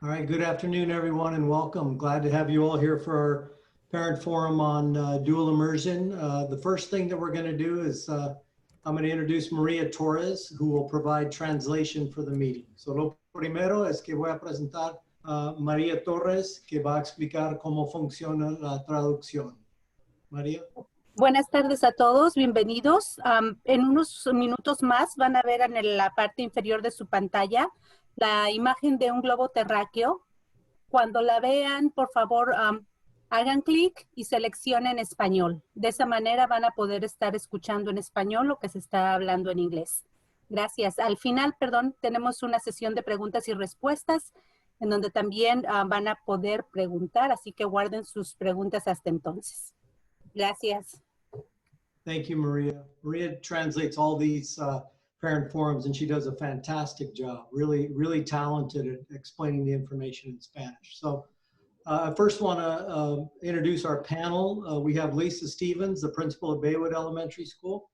All right, good afternoon, everyone, and welcome. Glad to have you all here for our parent forum on dual immersion. The first thing that we're going to do is I'm going to introduce Maria Torres, who will provide translation for the meeting. So lo primero es que voy a presentar a María Torres, que va a explicar cómo funciona la traducción. María. Buenas tardes a todos, bienvenidos. En unos minutos más van a ver en la parte inferior de su pantalla la imagen de un globo terráqueo. Cuando la vean, por favor, hagan clic y seleccionen español. De esa manera van a poder estar escuchando en español lo que se está hablando en inglés. Gracias. Al final, tenemos una sesión de preguntas y respuestas en donde también van a poder preguntar, así que guarden sus preguntas hasta entonces. Gracias. Thank you, Maria. Maria translates all these parent forums, and she does a fantastic job. Really talented at explaining the information in Spanish. So I first want to introduce our panel. We have Lisa Stevens, the principal at Baywood Elementary School.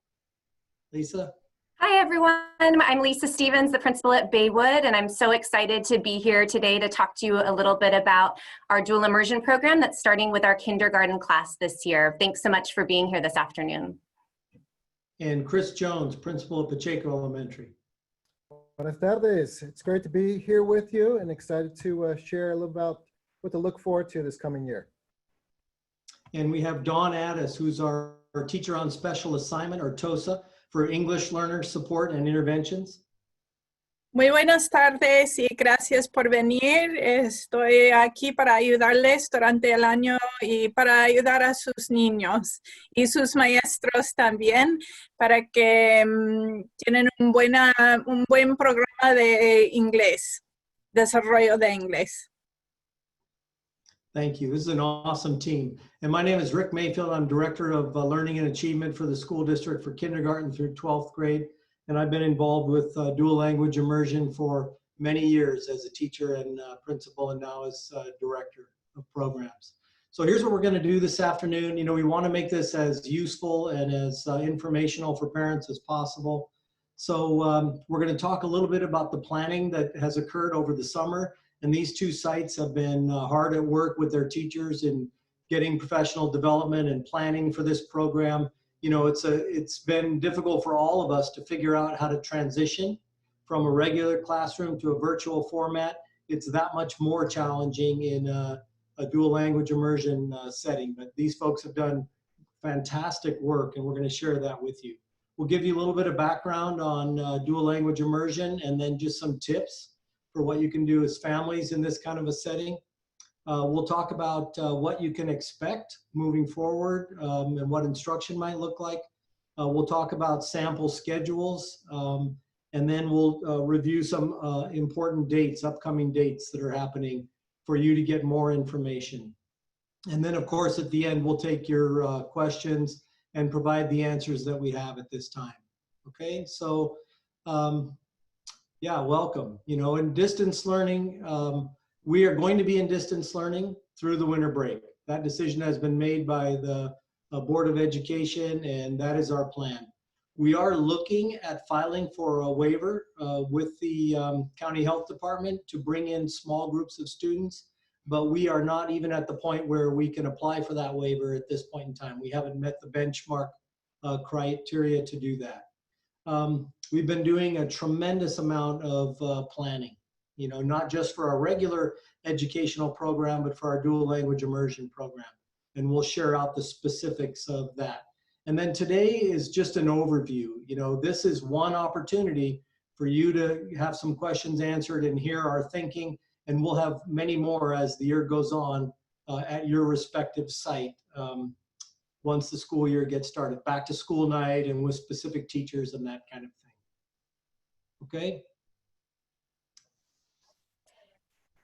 Lisa. Hi, everyone. I'm Lisa Stevens, the principal at Baywood, and I'm so excited to be here today to talk to you a little bit about our dual immersion program that's starting with our kindergarten class this year. Thanks so much for being here this afternoon. And Chris Jones, principal at Pacheco Elementary. Buenas tardes. It's great to be here with you and excited to share a little about what to look forward to this coming year. And we have Dawn Addis, who's our teacher on special assignment, or TOSA, for English Learner Support and Interventions. Muy buenas tardes y gracias por venir. Estoy aquí para ayudarles durante el año y para ayudar a sus niños y sus maestros también para que tienen un buen programa de inglés, desarrollo de inglés. Thank you. This is an awesome team. And my name is Rick Mayfield. I'm Director of Learning and Achievement for the school district for kindergarten through 12th grade. And I've been involved with dual language immersion for many years as a teacher and principal, and now as director of programs. So here's what we're going to do this afternoon. You know, we want to make this as useful and as informational for parents as possible. So we're going to talk a little bit about the planning that has occurred over the summer. And these two sites have been hard at work with their teachers in getting professional development and planning for this program. You know, it's been difficult for all of us to figure out how to transition from a regular classroom to a virtual format. It's that much more challenging in a dual language immersion setting, but these folks have done fantastic work, and we're going to share that with you. We'll give you a little bit of background on dual language immersion and then just some tips for what you can do as families in this kind of a setting. We'll talk about what you can expect moving forward and what instruction might look like. We'll talk about sample schedules, and then we'll review some important dates, upcoming dates that are happening for you to get more information. And then, of course, at the end, we'll take your questions and provide the answers that we have at this time. Okay, so yeah, welcome. You know, in distance learning, we are going to be in distance learning through the winter break. That decision has been made by the Board of Education, and that is our plan. We are looking at filing for a waiver with the County Health Department to bring in small groups of students, but we are not even at the point where we can apply for that waiver at this point in time. We haven't met the benchmark criteria to do that. We've been doing a tremendous amount of planning. You know, not just for our regular educational program, but for our dual language immersion program. And we'll share out the specifics of that. And then today is just an overview. You know, this is one opportunity for you to have some questions answered and hear our thinking. And we'll have many more as the year goes on at your respective site once the school year gets started. Back to school night and with specific teachers and that kind of thing. Okay.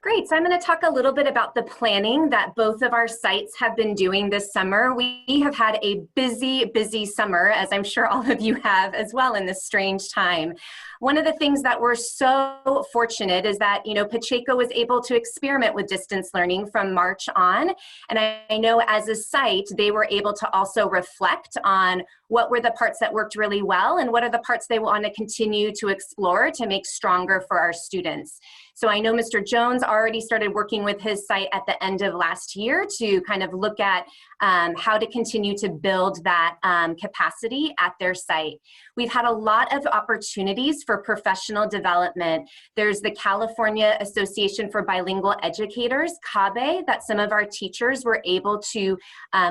Great, so I'm going to talk a little bit about the planning that both of our sites have been doing this summer. We have had a busy summer, as I'm sure all of you have as well in this strange time. One of the things that we're so fortunate is that, you know, Pacheco was able to experiment with distance learning from March on. And I know as a site, they were able to also reflect on what were the parts that worked really well, and what are the parts they want to continue to explore to make stronger for our students. So I know Mr. Jones already started working with his site at the end of last year to kind of look at how to continue to build that capacity at their site. We've had a lot of opportunities for professional development. There's the California Association for Bilingual Educators, CABE, that some of our teachers were able to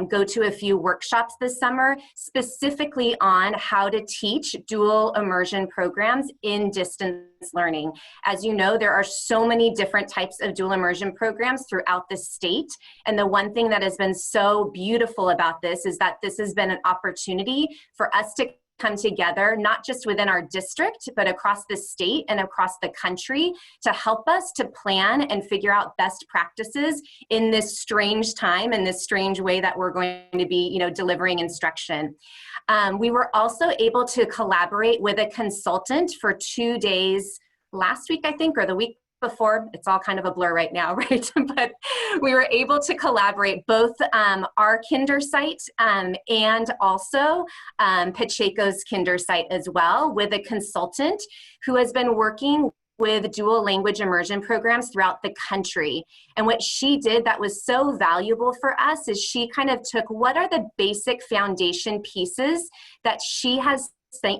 go to a few workshops this summer, specifically on how to teach dual immersion programs in distance learning. As you know, there are so many different types of dual immersion programs throughout the state. And the one thing that has been so beautiful about this is that this has been an opportunity for us to come together, not just within our district, but across the state and across the country to help us to plan and figure out best practices in this strange time, in this strange way that we're going to be, delivering instruction. We were also able to collaborate with a consultant for 2 days last week, I think, or the week before. It's all kind of a blur right now, right? But we were able to collaborate both our Kinder site and also Pacheco's Kinder site as well with a consultant who has been working with dual language immersion programs throughout the country. And what she did that was so valuable for us is she kind of took what are the basic foundation pieces that she has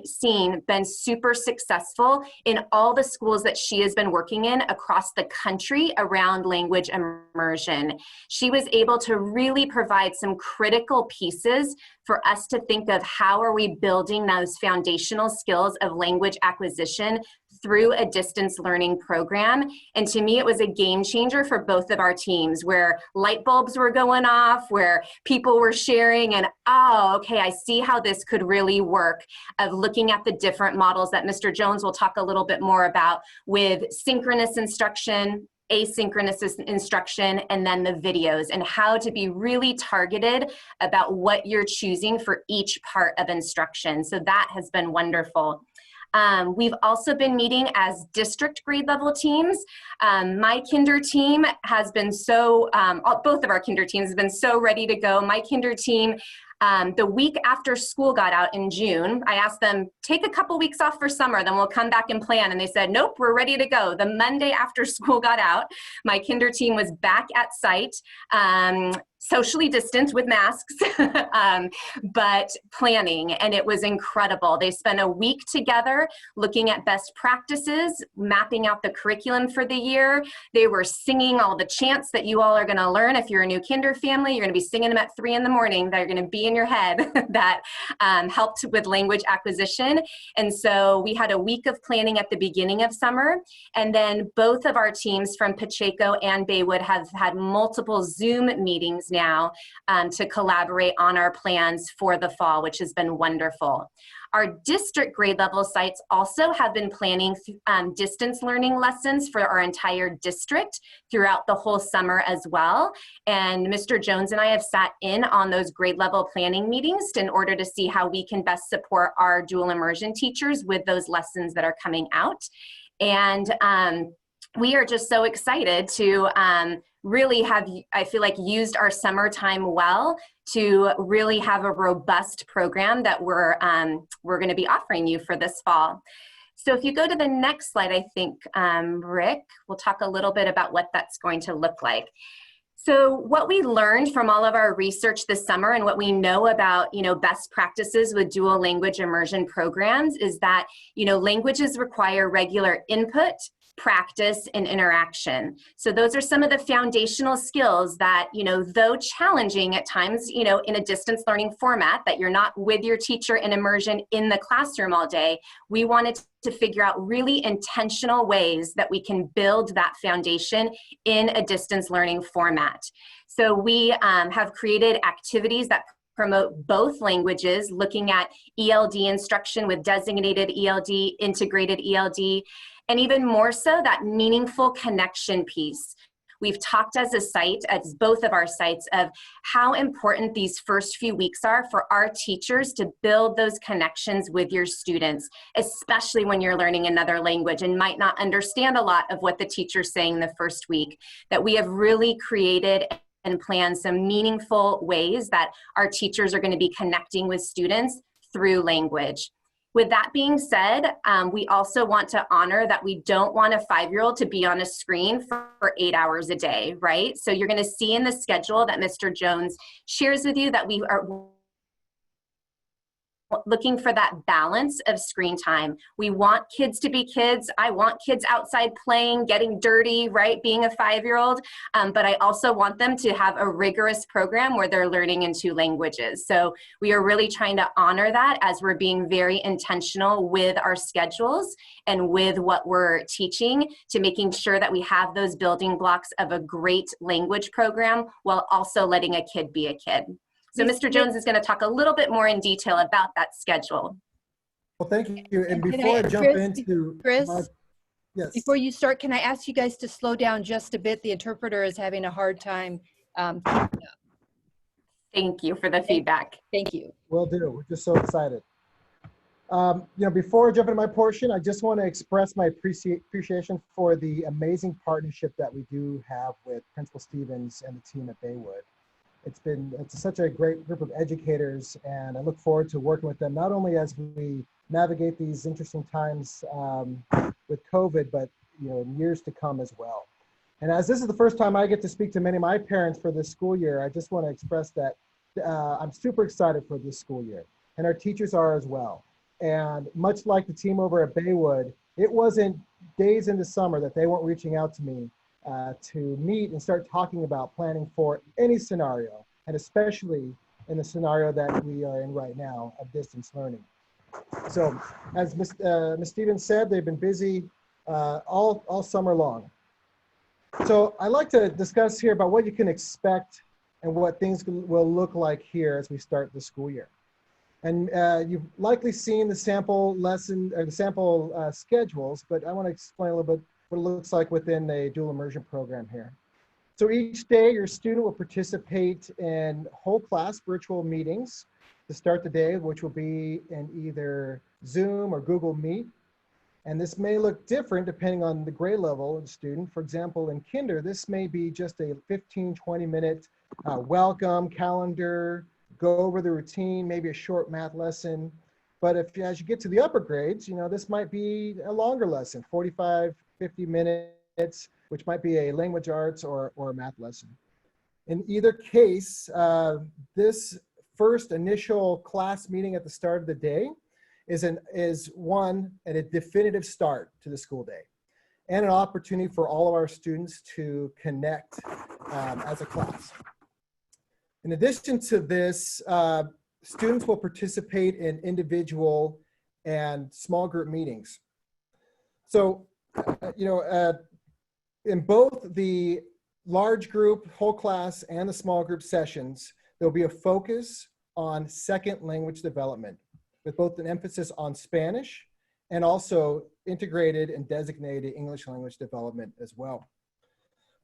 seen been super successful in all the schools that she has been working in across the country around language immersion. She was able to really provide some critical pieces for us to think of how are we building those foundational skills of language acquisition through a distance learning program. And to me, it was a game changer for both of our teams where light bulbs were going off, where people were sharing and, oh, okay, I see how this could really work, of looking at the different models that Mr. Jones will talk a little bit more about with synchronous instruction, asynchronous instruction, and then the videos, and how to be really targeted about what you're choosing for each part of instruction. So that has been wonderful. We've also been meeting as district grade level teams. My Kinder team has been so, both of our Kinder teams have been so ready to go. My Kinder team, the week after school got out in June, I asked them, take a couple weeks off for summer, then we'll come back and plan. And they said, nope, we're ready to go. The Monday after school got out, my Kinder team was back at site, socially distanced with masks, but planning, and it was incredible. They spent a week together looking at best practices, mapping out the curriculum for the year. They were singing all the chants that you all are gonna learn. If you're a new Kinder family, you're gonna be singing them at 3 in the morning. That are gonna be in your head that helped with language acquisition. And so we had a week of planning at the beginning of summer, and then both of our teams from Pacheco and Baywood have had multiple Zoom meetings now to collaborate on our plans for the fall, which has been wonderful. Our district grade level sites also have been planning distance learning lessons for our entire district throughout the whole summer as well. And Mr. Jones and I have sat in on those grade level planning meetings in order to see how we can best support our dual immersion teachers with those lessons that are coming out. And we are just so excited to really have, I feel like, used our summertime well to really have a robust program that we're going to be offering you for this fall. So if you go to the next slide, I think, Rick, we'll talk a little bit about what that's going to look like. So what we learned from all of our research this summer and what we know about, best practices with dual language immersion programs is that, languages require regular input, practice, and interaction. So those are some of the foundational skills that, though challenging at times, in a distance learning format that you're not with your teacher in immersion in the classroom all day, we wanted to figure out really intentional ways that we can build that foundation in a distance learning format. So we have created activities that promote both languages, looking at ELD instruction with designated ELD, integrated ELD, and even more so that meaningful connection piece. We've talked as a site, as both of our sites, of how important these first few weeks are for our teachers to build those connections with your students, especially when you're learning another language and might not understand a lot of what the teacher's saying the first week, that we have really created and planned some meaningful ways that our teachers are going to be connecting with students through language. With that being said, we also want to honor that we don't want a 5-year-old to be on a screen for 8 hours a day, right? So you're going to see in the schedule that Mr. Jones shares with you that we are looking for that balance of screen time. We want kids to be kids. I want kids outside playing, getting dirty, right? Being a 5-year-old. But I also want them to have a rigorous program where they're learning in 2 languages. So we are really trying to honor that as we're being very intentional with our schedules and with what we're teaching, to making sure that we have those building blocks of a great language program while also letting a kid be a kid. So Mr. Jones is going to talk a little bit more in detail about that schedule. Well, thank you. And Can before I jump Chris, into Chris, yes. before you start, can I ask you guys to slow down just a bit? The interpreter is having a hard time keeping up. Thank you for the feedback. Thank you. Will do. We're just so excited. You know, before I jump into my portion, I just want to express my appreciation for the amazing partnership that we do have with Principal Stevens and the team at Baywood. It's such a great group of educators, and I look forward to working with them, not only as we navigate these interesting times with COVID, but in years to come as well. And as this is the first time I get to speak to many of my parents for this school year, I just want to express that I'm super excited for this school year, and our teachers are as well. And much like the team over at Baywood, it wasn't days into summer that they weren't reaching out to me to meet and start talking about planning for any scenario, and especially in the scenario that we are in right now of distance learning. So as Ms. Stevens said, they've been busy all summer long. So I'd like to discuss here about what you can expect and what things will look like here as we start the school year. And you've likely seen the sample lesson or the sample schedules, but I want to explain a little bit what it looks like within a dual immersion program here. So each day your student will participate in whole class virtual meetings to start the day, which will be in either Zoom or Google Meet. And this may look different depending on the grade level of the student. For example, in kinder, this may be just a 15-20 minute welcome calendar, go over the routine, maybe a short math lesson. But as you get to the upper grades, this might be a longer lesson, 45, 50 minutes, which might be a language arts or a math lesson. In either case, this first initial class meeting at the start of the day is a definitive start to the school day, and an opportunity for all of our students to connect as a class. In addition to this, students will participate in individual and small group meetings. So, in both the large group, whole class, and the small group sessions, there'll be a focus on second language development, with both an emphasis on Spanish and also integrated and designated English language development as well.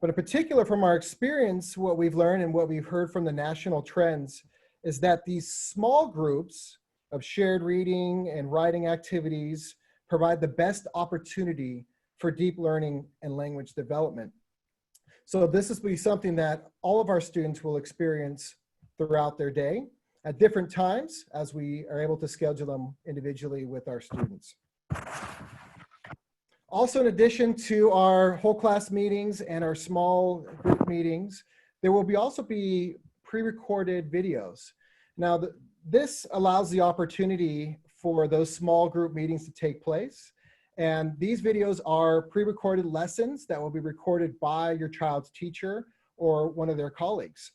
But in particular, from our experience, what we've learned and what we've heard from the national trends is that these small groups of shared reading and writing activities provide the best opportunity for deep learning and language development. So this will be something that all of our students will experience throughout their day at different times as we are able to schedule them individually with our students. Also, in addition to our whole class meetings and our small group meetings, there will also be pre-recorded videos. Now, this allows the opportunity for those small group meetings to take place. And these videos are pre-recorded lessons that will be recorded by your child's teacher or one of their colleagues.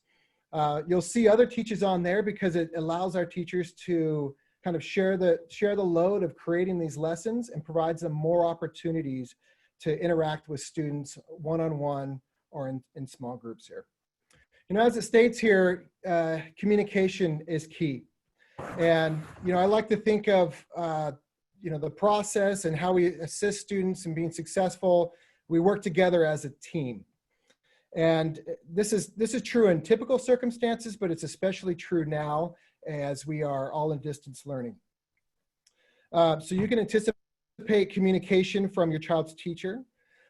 You'll see other teachers on there because it allows our teachers to kind of share the load of creating these lessons, and provides them more opportunities to interact with students one-on-one or in small groups here. As it states here, communication is key. And, I like to think of, the process and how we assist students in being successful. We work together as a team. And this is true in typical circumstances, but it's especially true now as we are all in distance learning. So you can anticipate communication from your child's teacher,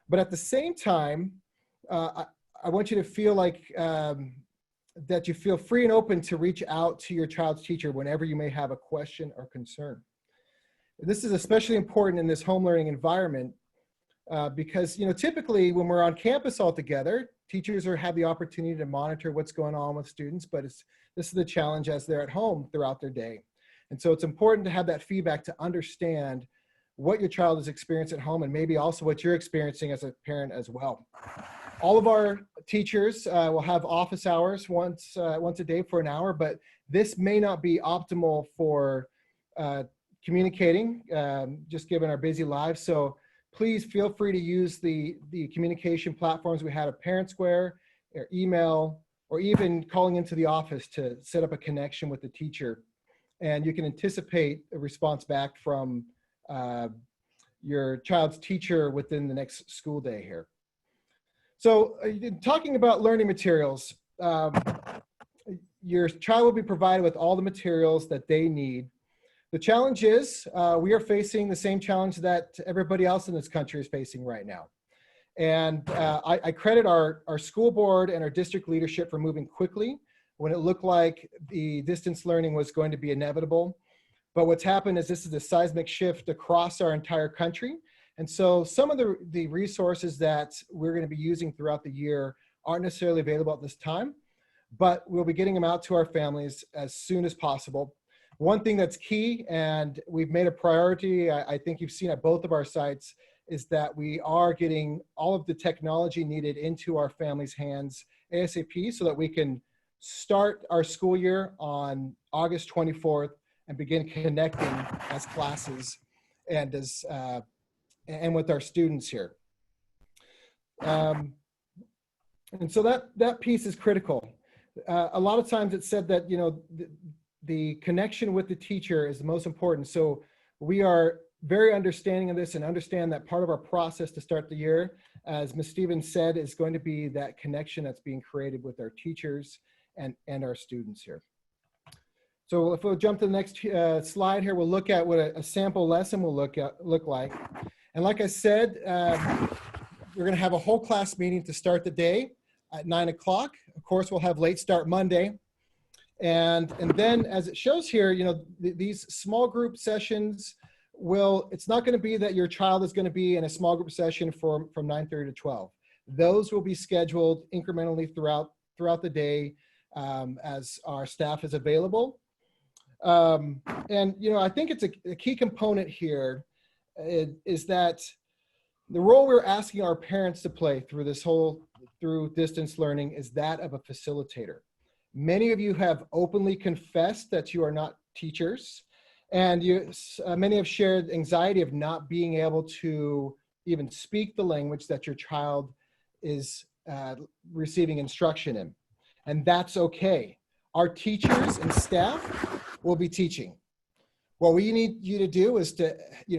but at the same time, I want you to feel like that you feel free and open to reach out to your child's teacher whenever you may have a question or concern. This is especially important in this home learning environment because, typically when we're on campus all together, teachers have the opportunity to monitor what's going on with students, but this is the challenge as they're at home throughout their day. And so it's important to have that feedback to understand what your child is experiencing at home and maybe also what you're experiencing as a parent as well. All of our teachers will have office hours once a day for an hour, but this may not be optimal for communicating, just given our busy lives. So please feel free to use the communication platforms we had at Parent Square, or email, or even calling into the office to set up a connection with the teacher. And you can anticipate a response back from your child's teacher within the next school day here. So talking about learning materials, your child will be provided with all the materials that they need. The challenge is we are facing the same challenge that everybody else in this country is facing right now. And I credit our school board and our district leadership for moving quickly when it looked like the distance learning was going to be inevitable. But what's happened is this is a seismic shift across our entire country. And so some of the resources that we're going to be using throughout the year aren't necessarily available at this time, but we'll be getting them out to our families as soon as possible. One thing that's key, and we've made a priority, I think you've seen at both of our sites, is that we are getting all of the technology needed into our families' hands ASAP so that we can start our school year on August 24th and begin connecting as classes and as and with our students here. And so that piece is critical. A lot of times it's said that, the connection with the teacher is the most important. So we are very understanding of this and understand that part of our process to start the year, as Ms. Stevens said, is going to be that connection that's being created with our teachers and our students here. So if we'll jump to the next slide here, we'll look at what a sample lesson will look like. And like I said, we're going to have a whole class meeting to start the day at 9 o'clock. Of course, we'll have late start Monday. And then as it shows here, these small group sessions it's not going to be that your child is going to be in a small group session from 9:30 to 12. Those will be scheduled incrementally throughout the day as our staff is available. And, I think it's a key component here is that the role we're asking our parents to play through distance learning is that of a facilitator. Many of you have openly confessed that you are not teachers, and many have shared anxiety of not being able to even speak the language that your child is receiving instruction in. And that's okay. Our teachers and staff will be teaching. What we need you to do is to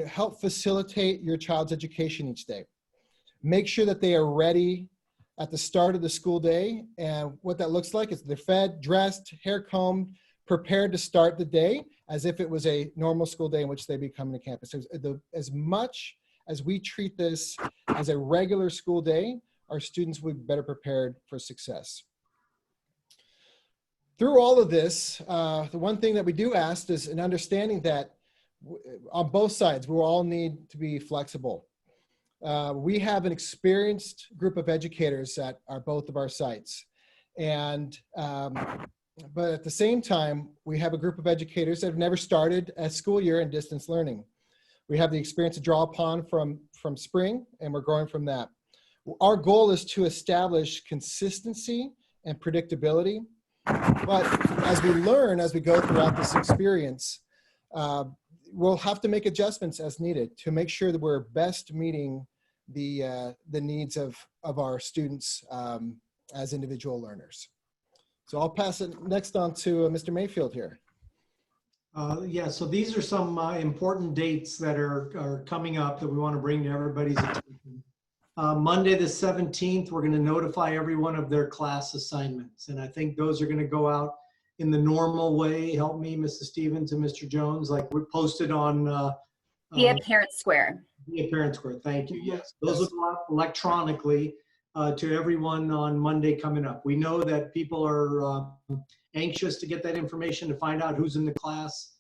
help facilitate your child's education each day. Make sure that they are ready at the start of the school day. And what that looks like is they're fed, dressed, hair combed, prepared to start the day as if it was a normal school day in which they be coming to campus. As much as we treat this as a regular school day, our students will be better prepared for success. Through all of this, the one thing that we do ask is an understanding that on both sides, we will all need to be flexible. We have an experienced group of educators at both of our sites. But at the same time, we have a group of educators that have never started a school year in distance learning. We have the experience to draw upon from spring, and we're growing from that. Our goal is to establish consistency and predictability. But as we learn, as we go throughout this experience, we'll have to make adjustments as needed to make sure that we're best meeting the needs of our students as individual learners. So I'll pass it next on to Mr. Mayfield here. Yeah, so these are some important dates that are coming up that we want to bring to everybody's attention. Monday the 17th, we're going to notify everyone of their class assignments. And I think those are going to go out in the normal way. Help me, Mrs. Stevens and Mr. Jones, like we're posted on via Parent Square. Via Parent Square, thank you. Yes, those will go out electronically. to everyone on Monday coming up. We know that people are anxious to get that information, to find out who's in the class.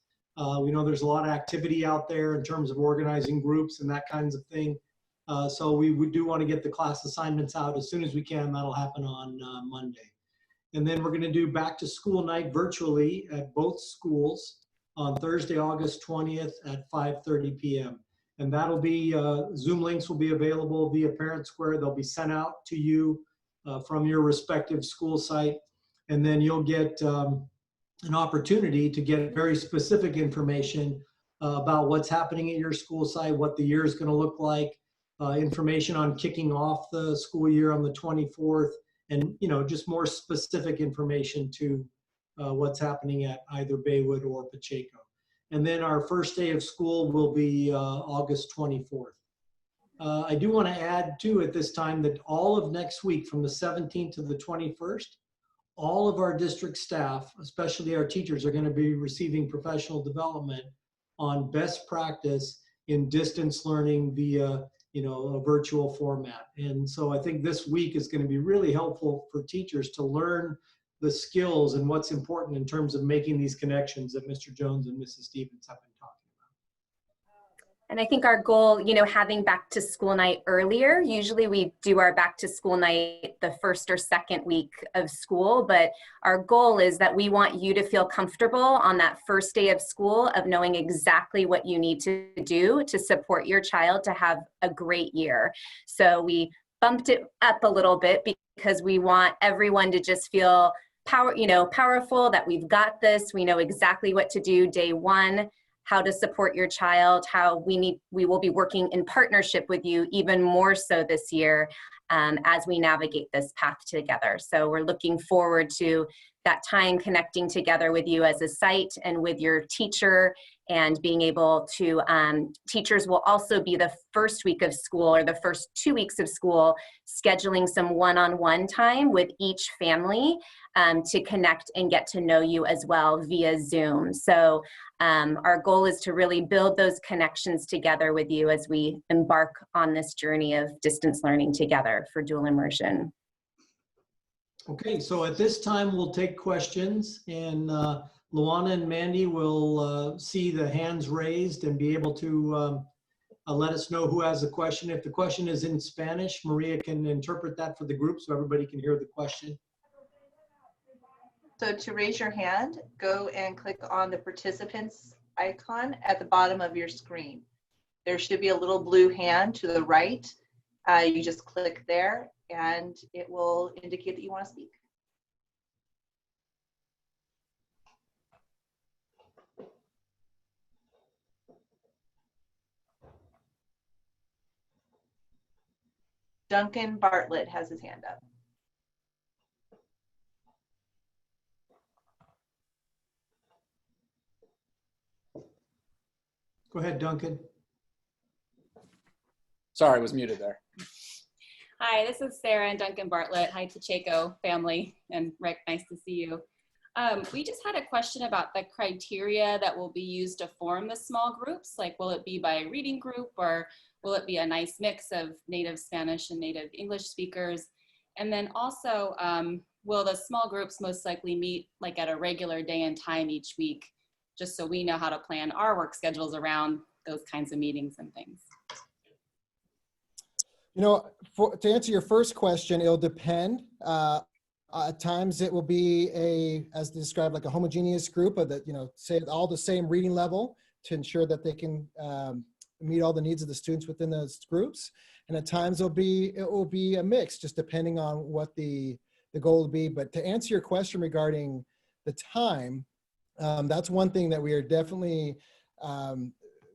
We know there's a lot of activity out there in terms of organizing groups and that kinds of thing. So we do want to get the class assignments out as soon as we can. That'll happen on Monday. And then we're going to do back to school night virtually at both schools on Thursday, August 20th at 5:30 p.m. And that'll be, Zoom links will be available via Parent Square. They'll be sent out to you from your respective school site. And then you'll get an opportunity to get very specific information about what's happening at your school site, what the year is going to look like, information on kicking off the school year on the 24th, and just more specific information to what's happening at either Baywood or Pacheco. And then our first day of school will be August 24th. I do want to add too at this time that all of next week from the 17th to the 21st, all of our district staff, especially our teachers, are going to be receiving professional development on best practice in distance learning via a virtual format. And so I think this week is going to be really helpful for teachers to learn the skills and what's important in terms of making these connections that Mr. Jones and Mrs. Stevens have been talking about. And I think our goal, having back to school night earlier, usually we do our back to school night the first or second week of school, but our goal is that we want you to feel comfortable on that first day of school of knowing exactly what you need to do to support your child to have a great year. So we bumped it up a little bit because we want everyone to just feel powerful, that we've got this, we know exactly what to do day one, how to support your child, how we will be working in partnership with you even more so this year as we navigate this path together. So we're looking forward to that time connecting together with you as a site and with your teacher, and being able to, teachers will also be the first week of school or the first 2 weeks of school scheduling some one-on-one time with each family to connect and get to know you as well via Zoom. So our goal is to really build those connections together with you as we embark on this journey of distance learning together for dual immersion. Okay, so at this time we'll take questions, and Luana and Mandy will see the hands raised and be able to let us know who has a question. If the question is in Spanish, Maria can interpret that for the group so everybody can hear the question. So to raise your hand, go and click on the participants icon at the bottom of your screen. There should be a little blue hand to the right. You just click there and it will indicate that you want to speak. Duncan Bartlett has his hand up. Go ahead, Duncan. Sorry, I was muted there. Hi, this is Sarah and Duncan Bartlett. Hi, Pacheco family, and Rick, nice to see you. We just had a question about the criteria that will be used to form the small groups. Like, will it be by reading group, or will it be a nice mix of native Spanish and native English speakers? And then also, will the small groups most likely meet like at a regular day and time each week, just so we know how to plan our work schedules around those kinds of meetings and things? To answer your first question, it'll depend. At times it will be as described, like a homogeneous group of say all the same reading level to ensure that they can meet all the needs of the students within those groups. And at times it will be a mix, just depending on what the goal will be. But to answer your question regarding the time, that's one thing that we are definitely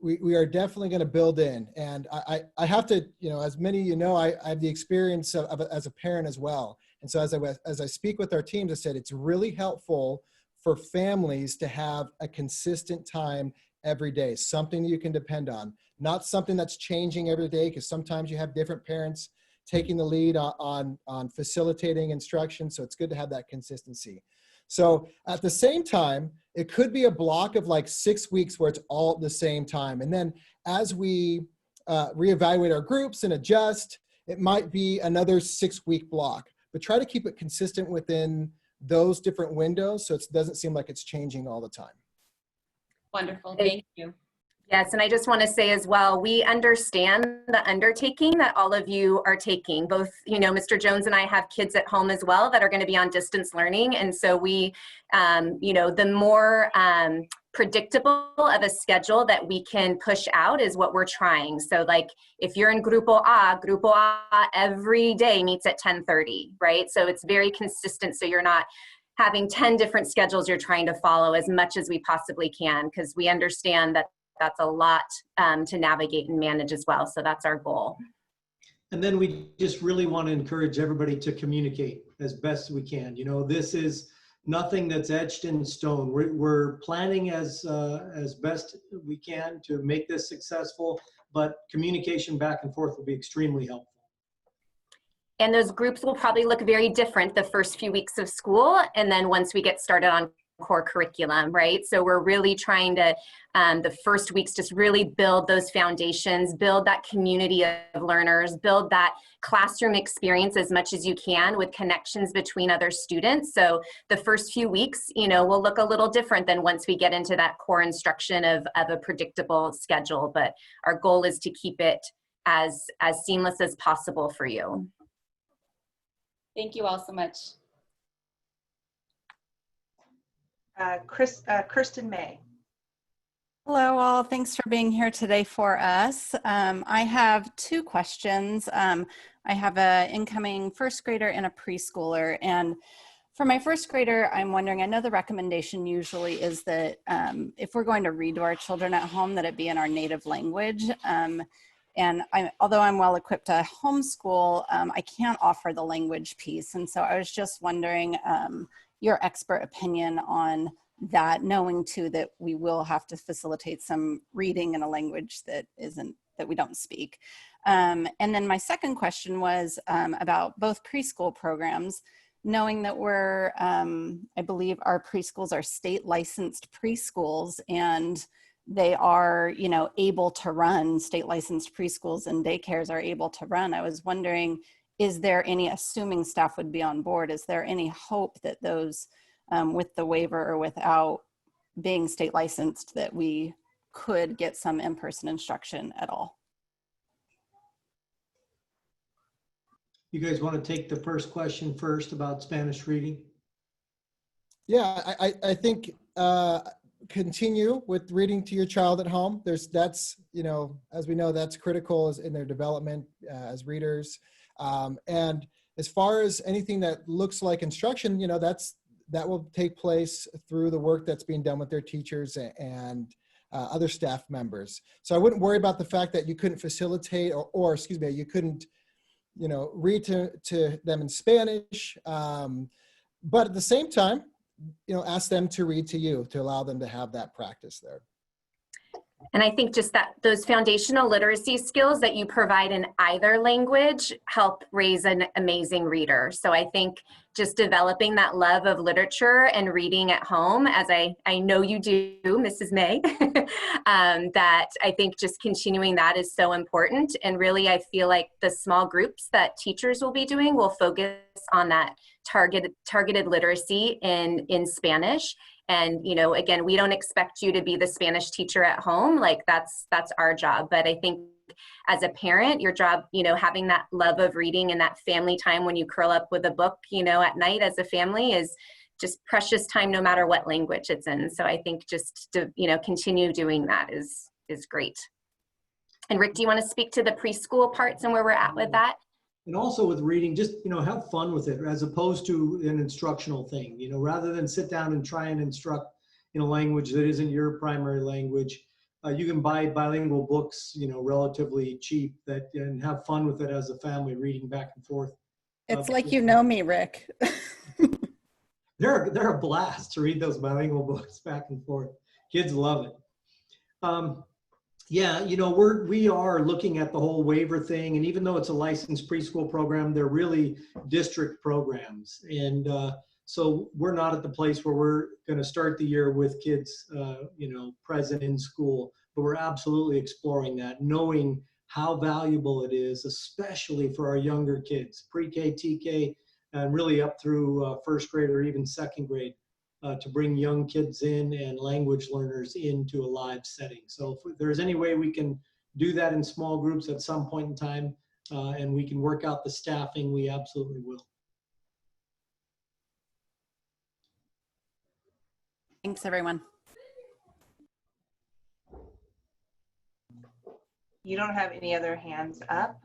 we are definitely going to build in. And I have to, as many of you know, I have the experience as a parent as well. And so as I speak with our teams, I said it's really helpful for families to have a consistent time every day, something that you can depend on, not something that's changing every day, because sometimes you have different parents taking the lead on facilitating instruction. So it's good to have that consistency. So at the same time, it could be a block of like 6 weeks where it's all at the same time. And then as we reevaluate our groups and adjust, it might be another 6-week block, but try to keep it consistent within those different windows so it doesn't seem like it's changing all the time. Wonderful, thank you. Yes, and I just want to say as well, we understand the undertaking that all of you are taking. Both, you know, Mr. Jones and I have kids at home as well that are going to be on distance learning. And so we, you know, the more predictable of a schedule that we can push out is what we're trying. So like if you're in Grupo A every day meets at 10:30, right? So it's very consistent. So you're not having 10 different schedules you're trying to follow as much as we possibly can, because we understand that that's a lot to navigate and manage as well. So that's our goal. And then we just really want to encourage everybody to communicate as best we can. You know, this is nothing that's etched in stone. We're planning as best we can to make this successful, but communication back and forth will be extremely helpful. And those groups will probably look very different the first few weeks of school. And then once we get started on core curriculum, right? So we're really trying to, the first weeks, just really build those foundations, build that community of learners, build that classroom experience as much as you can with connections between other students. So the first few weeks, you know, will look a little different than once we get into that core instruction of a predictable schedule. But our goal is to keep it as seamless as possible for you. Thank you all so much. Kirsten May. Hello all, thanks for being here today for us. I have 2 questions. I have an incoming first grader and a preschooler. And for my first grader, I'm wondering, I know the recommendation usually is that if we're going to read to our children at home, that it be in our native language. And although I'm well equipped to homeschool, I can't offer the language piece. And so I was just wondering your expert opinion on that, knowing too that we will have to facilitate some reading in a language that we don't speak. And then my second question was about both preschool programs, knowing that we're, I believe our preschools are state licensed preschools, and they are, you know, able to run, state licensed preschools and daycares are able to run. I was wondering, is there any, assuming staff would be on board, is there any hope that those with the waiver or without being state licensed, that we could get some in-person instruction at all? You guys want to take the first question first about Spanish reading? Yeah, I think continue with reading to your child at home. That's, you know, as we know, that's critical in their development as readers. And as far as anything that looks like instruction, you know, that will take place through the work that's being done with their teachers and other staff members. So I wouldn't worry about the fact that you couldn't facilitate or excuse me, you couldn't, you know, read to them in Spanish. But at the same time, you know, ask them to read to you, to allow them to have that practice there. And I think just that those foundational literacy skills that you provide in either language help raise an amazing reader. So I think just developing that love of literature and reading at home, as I know you do, Mrs. May, that I think just continuing that is so important. And really, I feel like the small groups that teachers will be doing will focus on that targeted literacy in Spanish. And, you know, again, we don't expect you to be the Spanish teacher at home. Like that's our job. But I think as a parent, your job, you know, having that love of reading and that family time when you curl up with a book, you know, at night as a family is just precious time, no matter what language it's in. So I think just to, you know, continue doing that is great. And Rick, do you want to speak to the preschool parts and where we're at with that? And also with reading, just, you know, have fun with it as opposed to an instructional thing, you know, rather than sit down and try and instruct in a language that isn't your primary language. You can buy bilingual books, you know, relatively cheap and have fun with it as a family, reading back and forth. It's like, you know me, Rick. They're a blast to read those bilingual books back and forth. Kids love it. Yeah, you know, we are looking at the whole waiver thing, and even though it's a licensed preschool program, they're really district programs. And so we're not at the place where we're going to start the year with kids, you know, present in school, but we're absolutely exploring that, knowing how valuable it is, especially for our younger kids, pre-K, TK, and really up through first grade or even second grade, to bring young kids in and language learners into a live setting. So if there's any way we can do that in small groups at some point in time, and we can work out the staffing, we absolutely will. Thanks, everyone. You don't have any other hands up?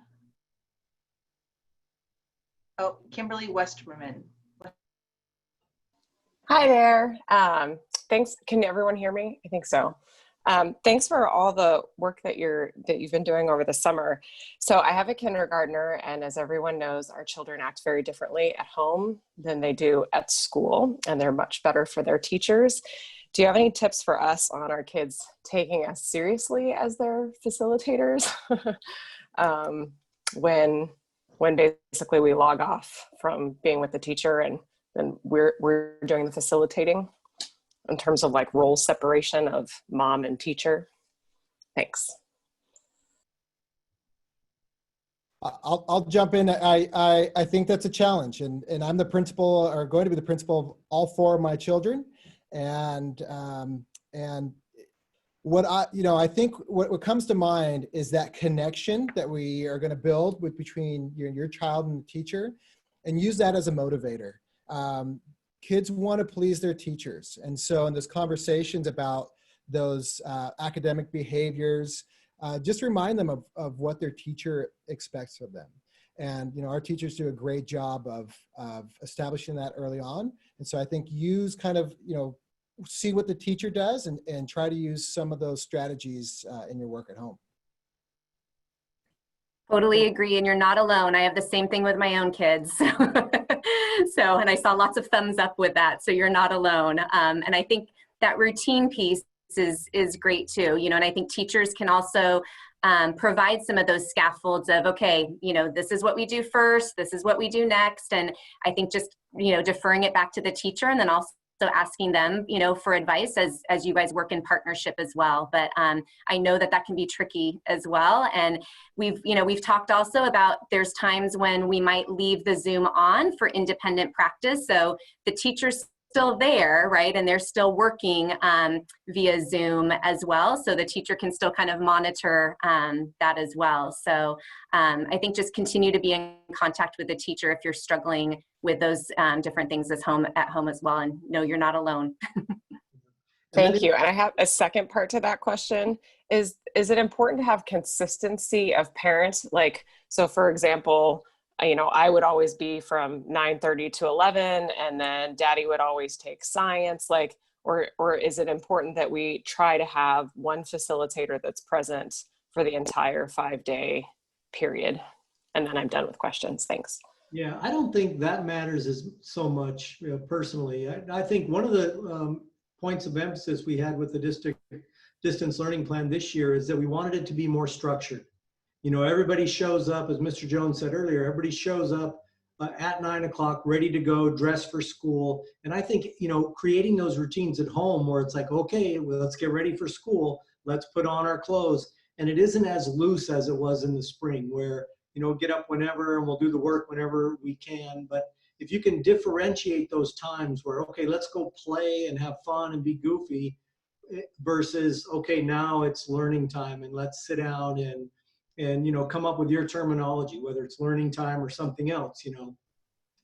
Oh, Kimberly Westerman. Hi there. Thanks. Can everyone hear me? I think so. Thanks for all the work that you've been doing over the summer. So I have a kindergartner, and as everyone knows, our children act very differently at home than they do at school, and they're much better for their teachers. Do you have any tips for us on our kids taking us seriously as their facilitators when basically we log off from being with the teacher and then we're doing the facilitating, in terms of like role separation of mom and teacher? Thanks. I'll jump in. I think that's a challenge, and I'm the principal, or going to be the principal of all 4 of my children, and what I think what comes to mind is that connection that we are going to build between your child and the teacher, and use that as a motivator. Kids want to please their teachers, and so in those conversations about those academic behaviors, just remind them of what their teacher expects of them. And our teachers do a great job of establishing that early on. And so I think use kind of see what the teacher does and try to use some of those strategies in your work at home. Totally agree, and you're not alone. I have the same thing with my own kids. So, and I saw lots of thumbs up with that. So you're not alone. And I think that routine piece is great too. And I think teachers can also provide some of those scaffolds of, okay, this is what we do first, this is what we do next. And I think just, deferring it back to the teacher, and then also asking them, for advice as you guys work in partnership as well. But I know that can be tricky as well. And we've talked also about there's times when we might leave the Zoom on for independent practice. So the teacher's still there, right? And they're still working via Zoom as well. So the teacher can still kind of monitor that as well. So I think just continue to be in contact with the teacher if you're struggling with those different things at home as well. And no, you're not alone. Thank you. And I have a second part to that question. Is it important to have consistency of parents? Like, so for example, I would always be from 9:30 to 11, and then Daddy would always take science, or is it important that we try to have one facilitator that's present for the entire 5-day period? And then I'm done with questions. Thanks. Yeah, I don't think that matters as so much personally. I think one of the points of emphasis we had with the district distance learning plan this year is that we wanted it to be more structured. Everybody shows up, as Mr. Jones said earlier, everybody shows up at 9 o'clock, ready to go, dressed for school. And I think, creating those routines at home where it's like, okay, well, let's get ready for school. Let's put on our clothes. And it isn't as loose as it was in the spring where, get up whenever and we'll do the work whenever we can. But if you can differentiate those times where, okay, let's go play and have fun and be goofy versus, okay, now it's learning time and let's sit down and come up with your terminology, whether it's learning time or something else.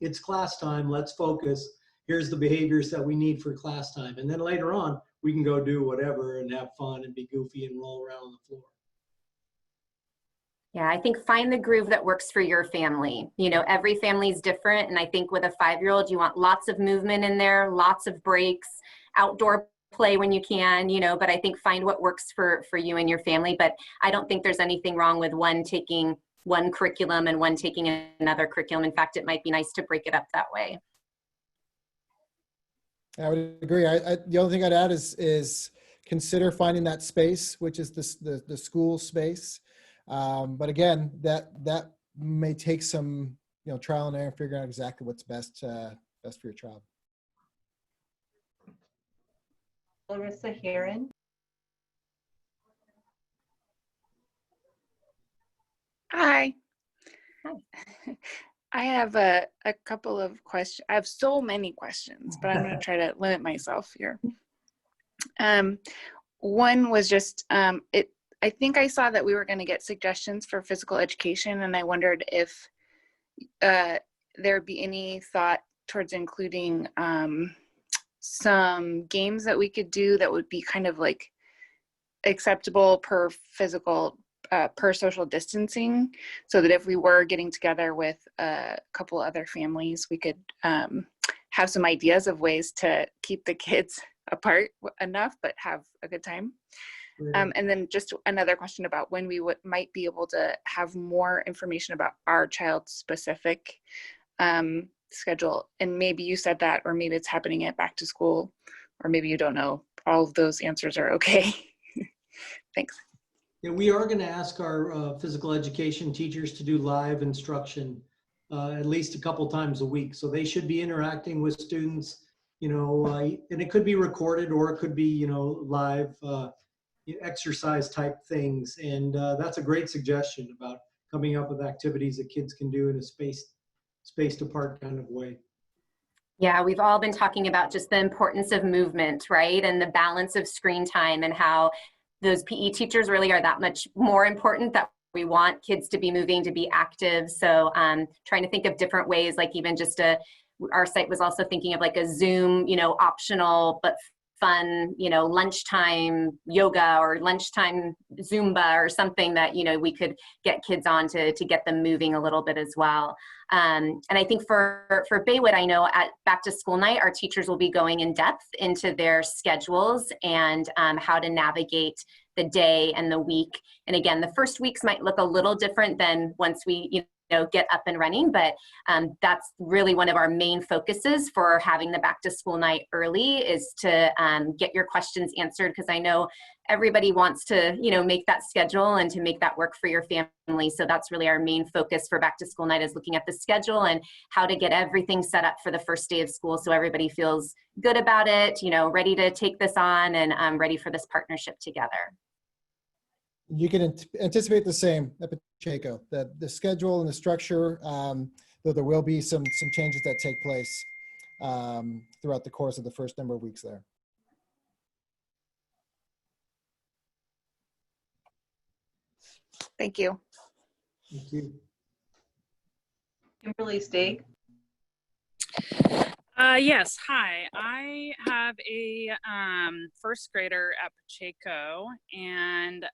It's class time, let's focus. Here's the behaviors that we need for class time. And then later on, we can go do whatever and have fun and be goofy and roll around on the floor. Yeah, I think find the groove that works for your family. Every family is different. And I think with a 5-year-old, you want lots of movement in there, lots of breaks, outdoor play when you can, but I think find what works for you and your family. But I don't think there's anything wrong with one taking one curriculum and one taking another curriculum. In fact, it might be nice to break it up that way. I would agree. The only thing I'd add is consider finding that space, which is the school space. But again, that may take some trial and error, figuring out exactly what's best for your child. Larissa Heron. Hi. Hi. I have a couple of questions. I have so many questions, but I'm going to try to limit myself here. One was just, I think I saw that we were going to get suggestions for physical education, and I wondered if there'd be any thought towards including some games that we could do that would be kind of like acceptable per physical per social distancing, so that if we were getting together with a couple other families, we could have some ideas of ways to keep the kids apart enough but have a good time. And then just another question about when we might be able to have more information about our child's specific schedule. And maybe you said that, or maybe it's happening at back to school, or maybe you don't know. All of those answers are okay. Thanks. Yeah, we are going to ask our physical education teachers to do live instruction at least a couple times a week. So they should be interacting with students, you know, and it could be recorded or it could be, you know, live exercise type things. And that's a great suggestion about coming up with activities that kids can do in a spaced apart kind of way. Yeah, we've all been talking about just the importance of movement, right? And the balance of screen time, and how those PE teachers really are that much more important, that we want kids to be moving, to be active. So trying to think of different ways, like even just our site was also thinking of like a Zoom, you know, optional but fun, you know, lunchtime yoga or lunchtime Zumba or something that, you know, we could get kids on to get them moving a little bit as well. And I think for Baywood, I know at back to school night, our teachers will be going in depth into their schedules and how to navigate the day and the week. And again, the first weeks might look a little different than once we, you know, get up and running, but that's really one of our main focuses for having the back to school night early, is to get your questions answered, because I know everybody wants to, you know, make that schedule and to make that work for your family. So that's really our main focus for back to school night, is looking at the schedule and how to get everything set up for the first day of school so everybody feels good about it, you know, ready to take this on and ready for this partnership together. You can anticipate the same at Pacheco, that the schedule and the structure, though there will be some changes that take place throughout the course of the first number of weeks there. Thank you. Thank you. Kimberly Stake. Yes, hi. I have a first grader at Pacheco, and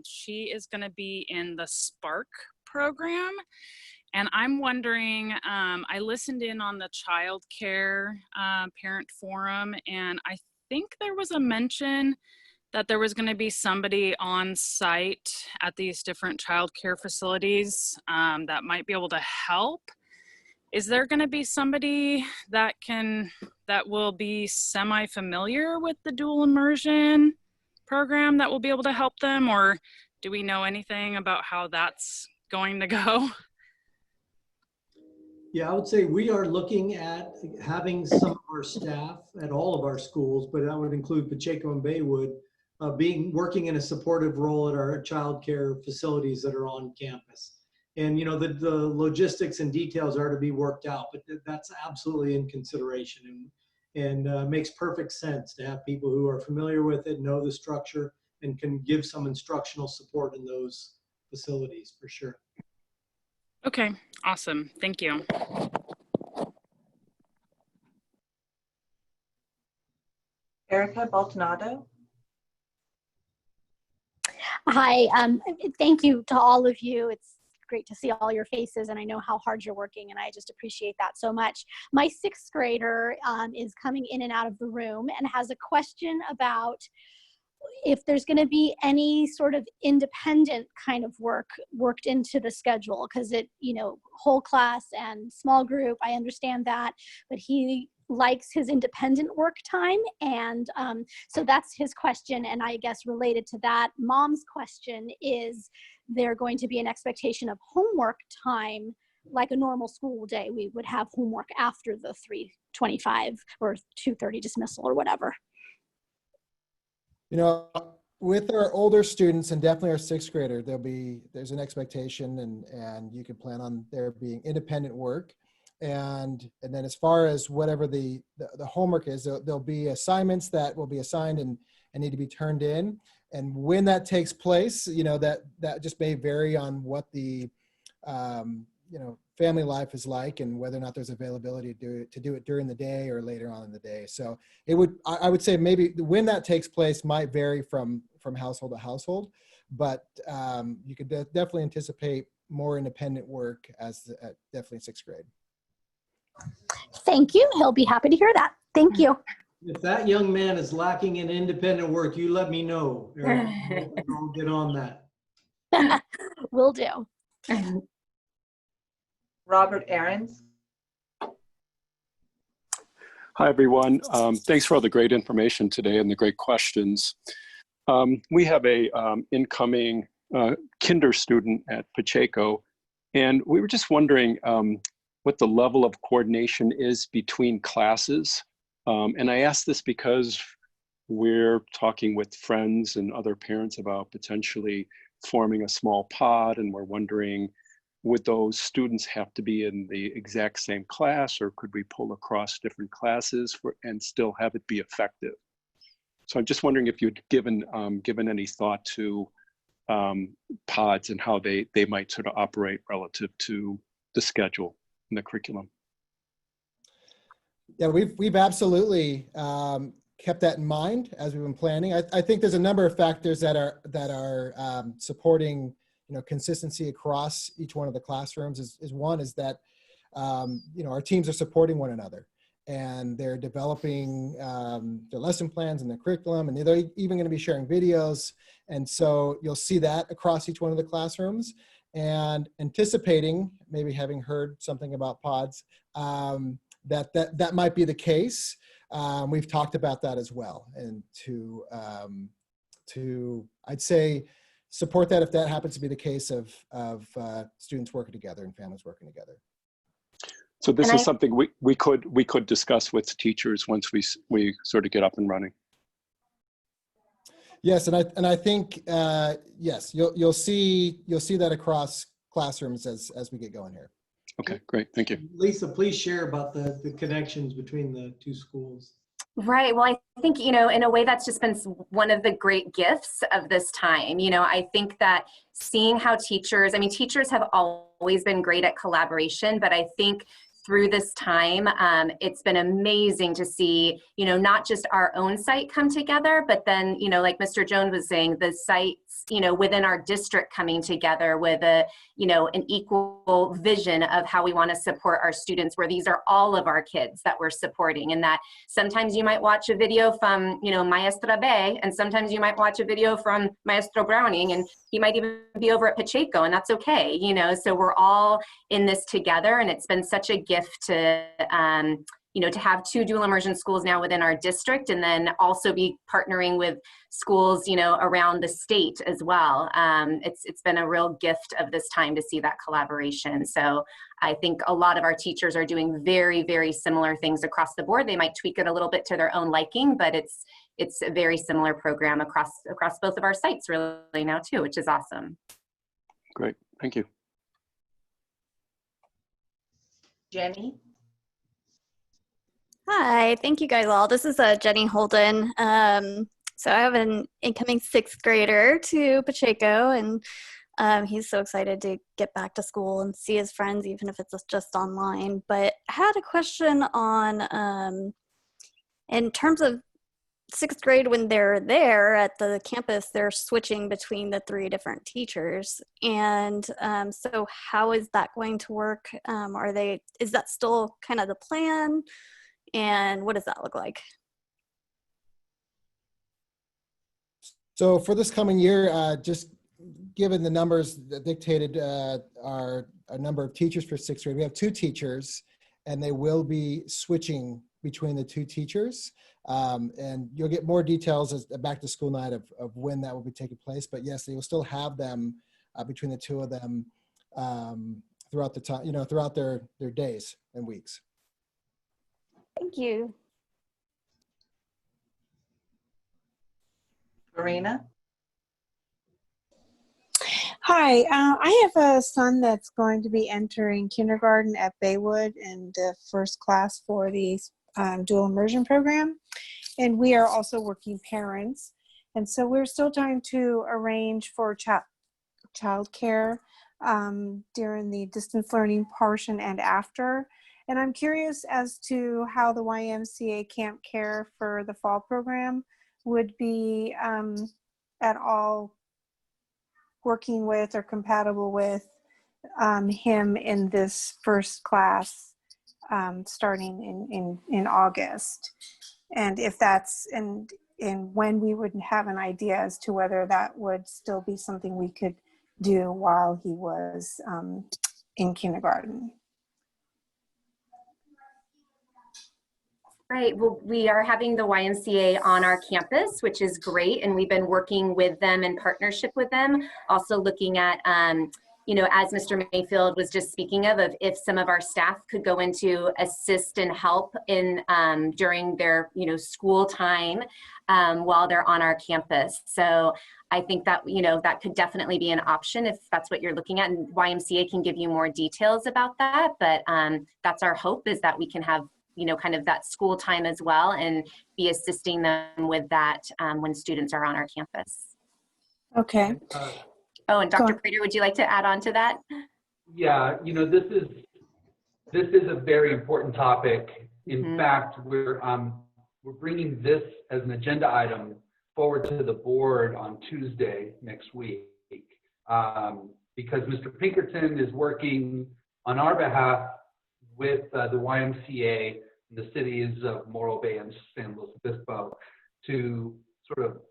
she is going to be in the Spark program. And I'm wondering, I listened in on the child care parent forum, and I think there was a mention that there was going to be somebody on site at these different child care facilities that might be able to help. Is there going to be somebody that will be semi-familiar with the dual immersion program that will be able to help them, or do we know anything about how that's going to go? Yeah, I would say we are looking at having some of our staff at all of our schools, but that would include Pacheco and Baywood, working in a supportive role at our child care facilities that are on campus. And, you know, the logistics and details are to be worked out, but that's absolutely in consideration, and makes perfect sense to have people who are familiar with it, know the structure, and can give some instructional support in those facilities for sure. Okay, awesome. Thank you. Erica Baltonado. Hi, thank you to all of you. It's great to see all your faces, and I know how hard you're working, and I just appreciate that so much. My sixth grader is coming in and out of the room and has a question about if there's going to be any sort of independent kind of work worked into the schedule, because it, you know, whole class and small group, I understand that, but he likes his independent work time. And so that's his question. And I guess related to that, Mom's question is, there going to be an expectation of homework time like a normal school day? We would have homework after the 3:25 or 2:30 dismissal or whatever. You know, with our older students and definitely our sixth grader, there's an expectation and you can plan on there being independent work. And then as far as whatever the homework is, there'll be assignments that will be assigned and need to be turned in. And when that takes place, that just may vary on what the, family life is like and whether or not there's availability to do it during the day or later on in the day. So I would say maybe when that takes place might vary from household to household, but you could definitely anticipate more independent work definitely sixth grade. Thank you. He'll be happy to hear that. Thank you. If that young man is lacking in independent work, you let me know. I'll get on that. Will do. Robert Aarons. Hi, everyone. Thanks for all the great information today and the great questions. We have a incoming kinder student at Pacheco, and we were just wondering what the level of coordination is between classes. And I ask this because we're talking with friends and other parents about potentially forming a small pod, and we're wondering, would those students have to be in the exact same class, or could we pull across different classes and still have it be effective? So I'm just wondering if you'd given any thought to pods and how they might sort of operate relative to the schedule and the curriculum. Yeah, we've absolutely kept that in mind as we've been planning. I think there's a number of factors that are supporting consistency across each one of the classrooms. One is that our teams are supporting one another, and they're developing their lesson plans and their curriculum, and they're even going to be sharing videos. And so you'll see that across each one of the classrooms. And anticipating, maybe having heard something about pods, that might be the case. We've talked about that as well, and to I'd say support that if that happens to be the case of students working together and families working together. So this is something we could discuss with teachers once we sort of get up and running. Yes, and I think yes, you'll see that across classrooms as we get going here. Okay, great, thank you. Lisa, please share about the connections between the two schools. Right. Well, I think, in a way that's just been one of the great gifts of this time. I think that seeing how teachers have always been great at collaboration, but I think through this time, it's been amazing to see, not just our own site come together, but then, like Mr. Jones was saying, the sites, within our district coming together with an equal vision of how we want to support our students, where these are all of our kids that we're supporting. And that sometimes you might watch a video from, Maestra Bay, and sometimes you might watch a video from Maestro Browning, and he might even be over at Pacheco, and that's okay, so we're all in this together, and it's been such a gift to to have two dual immersion schools now within our district, and then also be partnering with schools around the state as well. It's been a real gift of this time to see that collaboration. So I think a lot of our teachers are doing very, very similar things across the board. They might tweak it a little bit to their own liking, but it's a very similar program across both of our sites really now too, which is awesome. Great, thank you. Jenny. Hi, thank you guys all. This is Jenny Holden. So I have an incoming sixth grader to Pacheco, and he's so excited to get back to school and see his friends, even if it's just online. But I had a question on, in terms of sixth grade, when they're there at the campus, they're switching between the three different teachers. And so how is that going to work? Is that still kind of the plan? And what does that look like? So for this coming year, just given the numbers that dictated our number of teachers for sixth grade, we have two teachers, and they will be switching between the two teachers. And you'll get more details as back to school night of when that will be taking place. But yes, they will still have them between the two of them throughout the time, throughout their days and weeks. Thank you. Marina. Hi, I have a son that's going to be entering kindergarten at Baywood in the first class for the dual immersion program. And we are also working parents. And so we're still trying to arrange for childcare during the distance learning portion and after. And I'm curious as to how the YMCA Camp Care for the fall program would be at all working with or compatible with him in this first class starting in August. And if that's, and when we would have an idea as to whether that would still be something we could do while he was in kindergarten. Right. Well, we are having the YMCA on our campus, which is great. And we've been working with them in partnership with them. Also looking at, you know, as Mr. Mayfield was just speaking of if some of our staff could go in to assist and help in during their, you know, school time while they're on our campus. So I think that, you know, that could definitely be an option if that's what you're looking at, and YMCA can give you more details about that. But that's our hope, is that we can have, you know, kind of that school time as well and be assisting them with that when students are on our campus. Okay. Oh, and Dr. Prater, would you like to add on to that? Yeah, you know, this is a very important topic. In fact, we're bringing this as an agenda item forward to the board on Tuesday next week because Mr. Pinkerton is working on our behalf with the YMCA in the cities of Morro Bay and San Luis Obispo to sort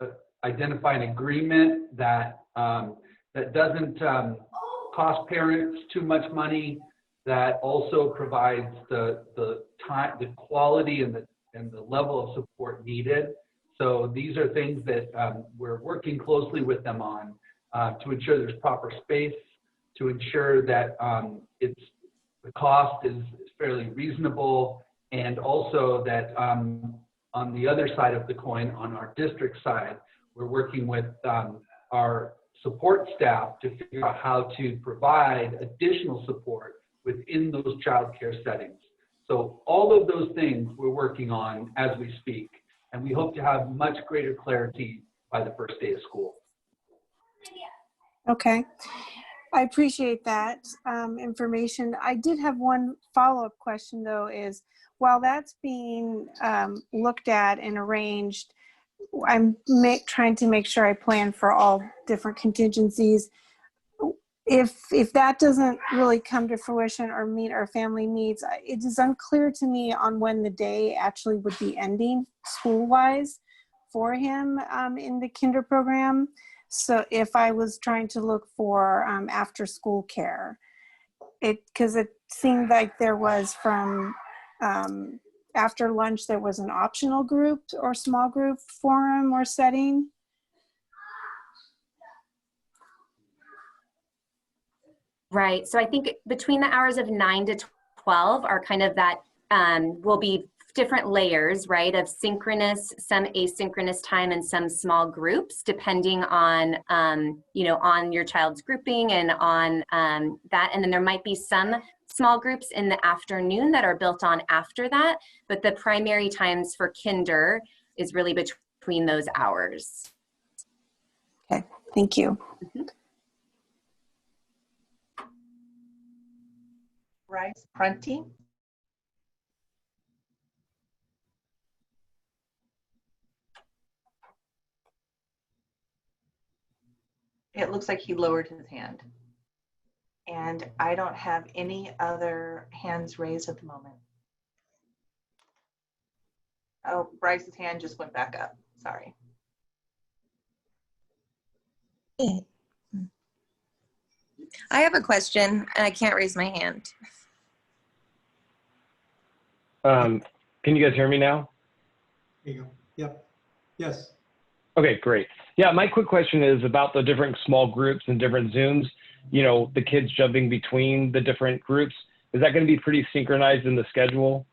of identify an agreement that that doesn't cost parents too much money, that also provides the time, the quality, and the level of support needed. So these are things that we're working closely with them on to ensure there's proper space, to ensure that the cost is fairly reasonable, and also that on the other side of the coin, on our district side, we're working with our support staff to figure out how to provide additional support within those childcare settings. So all of those things we're working on as we speak, and we hope to have much greater clarity by the first day of school. Okay. I appreciate that information. I did have one follow-up question though, is while that's being looked at and arranged, I'm trying to make sure I plan for all different contingencies. If that doesn't really come to fruition or meet our family needs, it is unclear to me on when the day actually would be ending school-wise for him in the kinder program. So if I was trying to look for after school care, because it seemed like there was from after lunch, there was an optional group or small group forum or setting. Right. So I think between the hours of 9 to 12 are kind of that will be different layers, right, of synchronous, some asynchronous time, and some small groups, depending on, you know, on your child's grouping and on that. And then there might be some small groups in the afternoon that are built on after that. But the primary times for kinder is really between those hours. Okay, thank you. Bryce Prunty. It looks like he lowered his hand. And I don't have any other hands raised at the moment. Oh, Bryce's hand just went back up. Sorry. I have a question and I can't raise my hand. Can you guys hear me now? There you go. Yep. Yes. Okay, great. Yeah, my quick question is about the different small groups and different Zooms, you know, the kids jumping between the different groups. Is that going to be pretty synchronized in the schedule?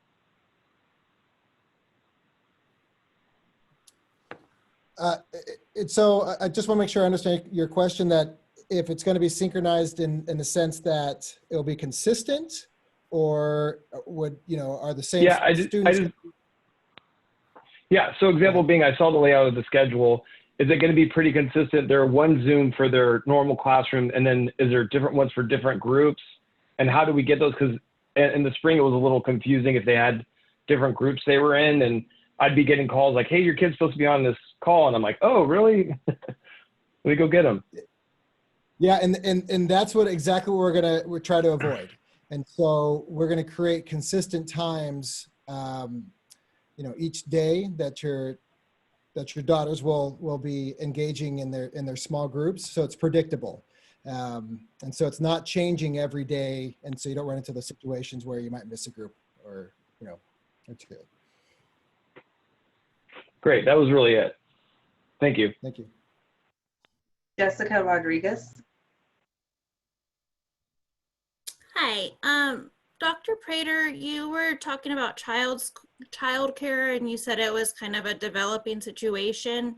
So I just want to make sure I understand your question, that if it's going to be synchronized in the sense that it'll be consistent, or would, are the same students? Yeah, so example being, I saw the layout of the schedule. Is it going to be pretty consistent? There are one Zoom for their normal classroom, and then is there different ones for different groups? And how do we get those? Because in the spring, it was a little confusing if they had different groups they were in, and I'd be getting calls like, hey, your kid's supposed to be on this call. And I'm like, oh, really? Let me go get them. Yeah, and that's what exactly what we're try to avoid. And so we're going to create consistent times, each day that your daughters will be engaging in their small groups, so it's predictable. And so it's not changing every day, and so you don't run into the situations where you might miss a group or two. Great, that was really it. Thank you. Thank you. Jessica Rodriguez. Hi, Dr. Prater, you were talking about childcare, and you said it was kind of a developing situation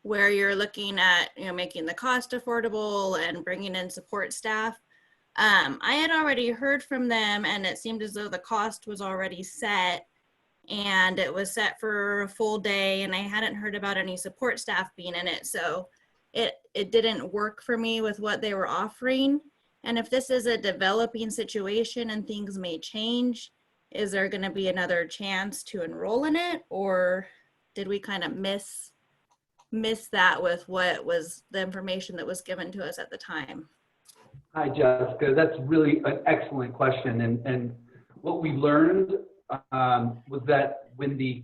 where you're looking at, making the cost affordable and bringing in support staff. I had already heard from them, and it seemed as though the cost was already set, and it was set for a full day, and I hadn't heard about any support staff being in it. So it didn't work for me with what they were offering. And if this is a developing situation and things may change, is there going to be another chance to enroll in it? Or did we kind of miss that with what was the information that was given to us at the time? Hi, Jessica. That's really an excellent question. And what we learned was that when the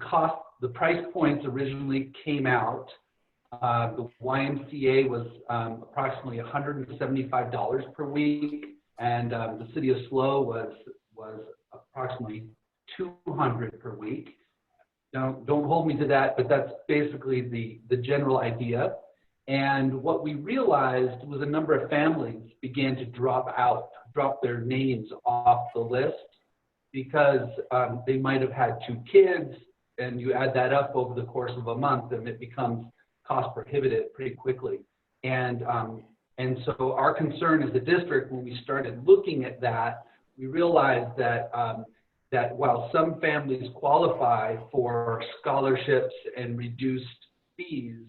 price points originally came out, the YMCA was approximately $175 per week, and the city of SLO was approximately $200 per week. Don't hold me to that, but that's basically the general idea. And what we realized was a number of families began to drop their names off the list because they might have had 2 kids, and you add that up over the course of a month, and it becomes cost prohibitive pretty quickly. And so our concern as a district, when we started looking at that, we realized that while some families qualify for scholarships and reduced fees,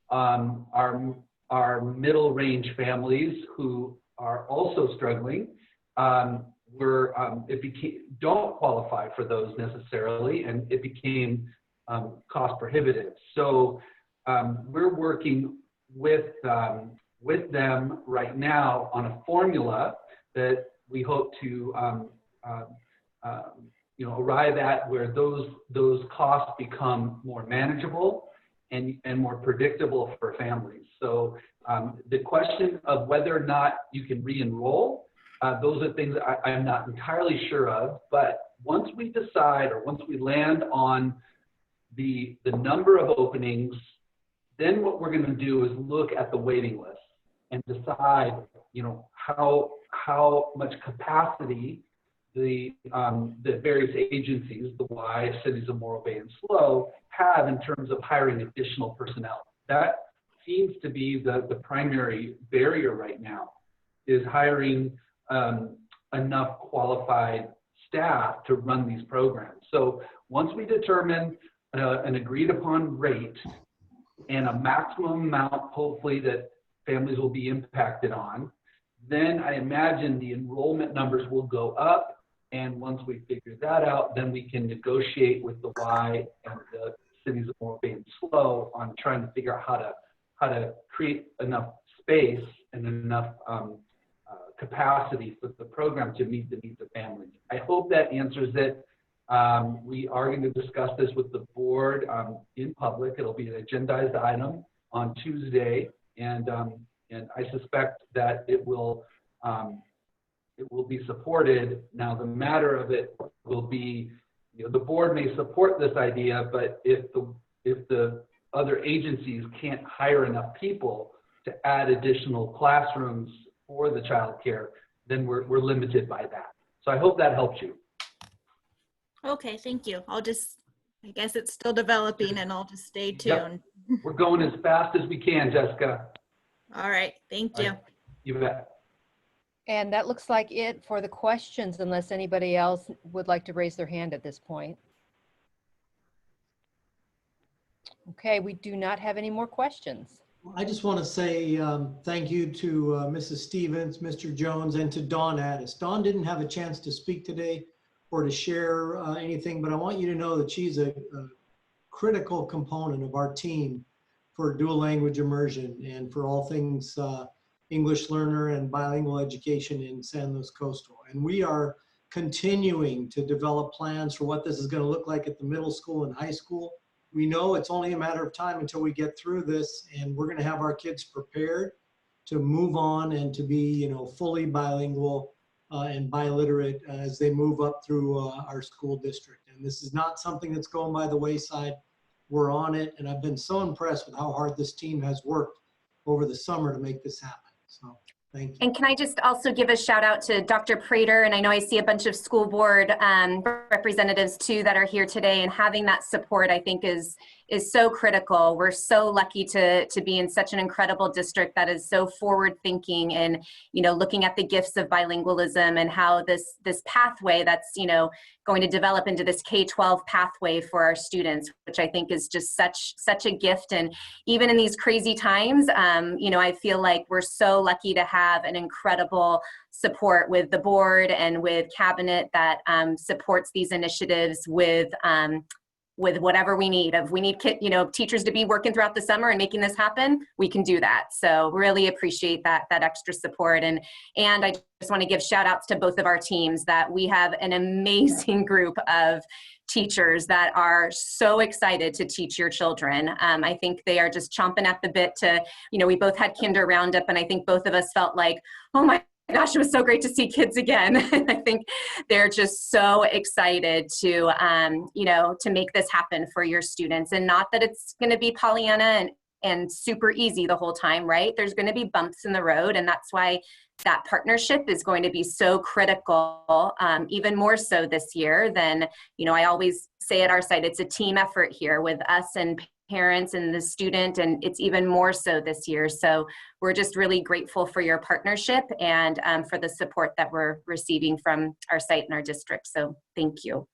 our middle range families who are also struggling don't qualify for those necessarily, and it became cost prohibitive. So we're working with them right now on a formula that we hope to arrive at, where those costs become more manageable and more predictable for families. So the question of whether or not you can re-enroll, those are things I'm not entirely sure of, but once we decide, or once we land on the number of openings, then what we're going to do is look at the waiting list and decide, how much capacity the various agencies, the Y, Cities of Morro Bay, and SLO, have in terms of hiring additional personnel. That seems to be the primary barrier right now, is hiring enough qualified staff to run these programs. So once we determine an agreed upon rate and a maximum amount, hopefully, that families will be impacted on, then I imagine the enrollment numbers will go up. And once we figure that out, then we can negotiate with the Y and the Cities of Morro Bay and SLO on trying to figure out how to create enough space and enough capacity for the program to meet the needs of families. I hope that answers it. We are going to discuss this with the board in public. It'll be an agendized item on Tuesday, and I suspect that it will be supported. Now, the matter of it will be, the board may support this idea, but if the other agencies can't hire enough people to add additional classrooms for the child care, then we're limited by that. So I hope that helps you. Okay, thank you. I guess it's still developing, and I'll just stay tuned. Yep. We're going as fast as we can, Jessica. All right, thank you. You bet. And that looks like it for the questions, unless anybody else would like to raise their hand at this point. Okay, we do not have any more questions. I just want to say thank you to Mrs. Stevens, Mr. Jones, and to Dawn Addis. Dawn didn't have a chance to speak today or to share anything, but I want you to know that she's a critical component of our team for dual language immersion and for all things English learner and bilingual education in San Luis Coastal. And we are continuing to develop plans for what this is going to look like at the middle school and high school. We know it's only a matter of time until we get through this, and we're going to have our kids prepared to move on and to be, you know, fully bilingual and biliterate as they move up through our school district. And this is not something that's going by the wayside. We're on it, and I've been so impressed with how hard this team has worked over the summer to make this happen. So thank you. And can I just also give a shout out to Dr. Prater, and I know I see a bunch of school board representatives too that are here today, and having that support I think is so critical. We're so lucky to be in such an incredible district that is so forward thinking and, you know, looking at the gifts of bilingualism and how this pathway that's, you know, going to develop into this K-12 pathway for our students, which I think is just such a gift. And even in these crazy times, you know, I feel like we're so lucky to have an incredible support with the board and with cabinet that supports these initiatives with whatever we need. If we need you know, teachers to be working throughout the summer and making this happen, we can do that. So really appreciate that extra support. And I just want to give shout outs to both of our teams that we have an amazing group of teachers that are so excited to teach your children. I think they are just chomping at the bit to, you know, we both had Kinder Roundup, and I think both of us felt like, oh my gosh, it was so great to see kids again. I think they're just so excited to, you know, to make this happen for your students. And not that it's going to be Pollyanna and super easy the whole time, right? There's going to be bumps in the road, and that's why that partnership is going to be so critical, even more so this year than, you know, I always say at our site, it's a team effort here with us and parents and the student, and it's even more so this year. So we're just really grateful for your partnership and for the support that we're receiving from our site and our district. So thank you.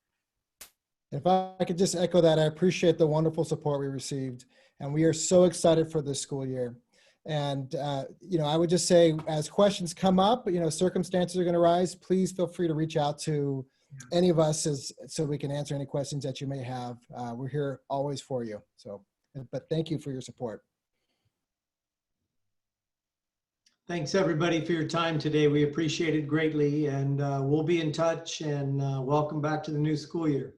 If I could just echo that, I appreciate the wonderful support we received, and we are so excited for this school year. And, you know, I would just say, as questions come up, you know, circumstances are going to rise, please feel free to reach out to any of us so we can answer any questions that you may have. We're here always for you. So, but thank you for your support. Thanks everybody for your time today. We appreciate it greatly, and we'll be in touch, and welcome back to the new school year.